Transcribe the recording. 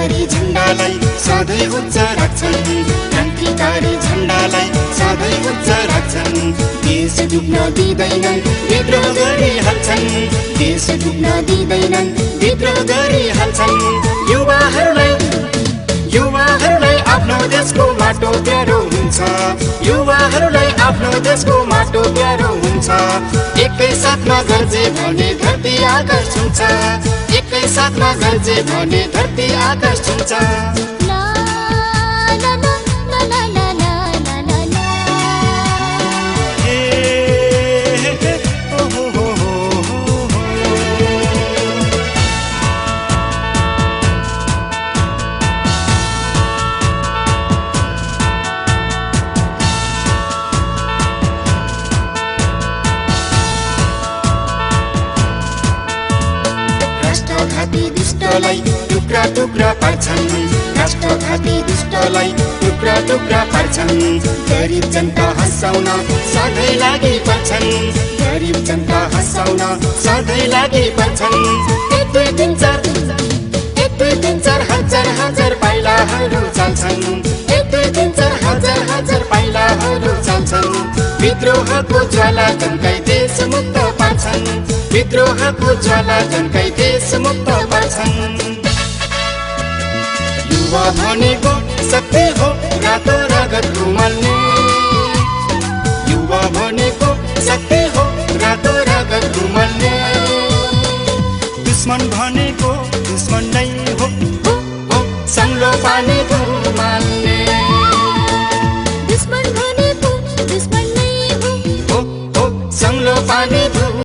क्रान्तिकारी झण्डालाई सधैँ उच्च राख्छन् क्रान्तिकारी झण्डालाई सधैँ उच्च राख्छन् देश डुब्न दिँदैनन् विद्रोह गरिहाल्छन् देश डुब्न दिँदैनन् विद्रोह गरिहाल्छन् युवाहरूलाई आफ्नो देशको माटो प्यारो हुन्छ युवाहरूलाई आफ्नो देशको माटो प्यारो हुन्छ एकै साथमा गर्जे भने धरती आकाश छुन्छ एकै साथमा गर्जे भने धरती आकाश छुन्छ राष्ट्रघाती दुष्टलाई टुक्रा टुक्रा पार्छन् राष्ट्रघाती दुष्टलाई टुक्रा टुक्रा पार्छन् गरिब जनता हँसाउन सधैँ लागि पर्छन् गरिब जनता हँसाउन सधैँ लागि पर्छन् एक दुई तिन चार हजार पाइलाहरू चाल्छन् एक दुई तिन चार हजार पाइलाहरू चाल्छन् विद्रोहको ज्वाला जन्काई देश मुक्त पार्छन् विद्रोहको ज्वाला जन्काई देश मुक्त पार्छन् युवा भनेको शक्ति हो रातो रगत उमल्ने युवा भनेको शक्ति हो रातो रगत उमल्ने दुश्मन भनेको दुश्मन नै हो सङ्लो पानी उमाल्ने दुश्मन भनेको दुश्मन नै हो सङ्लो पानी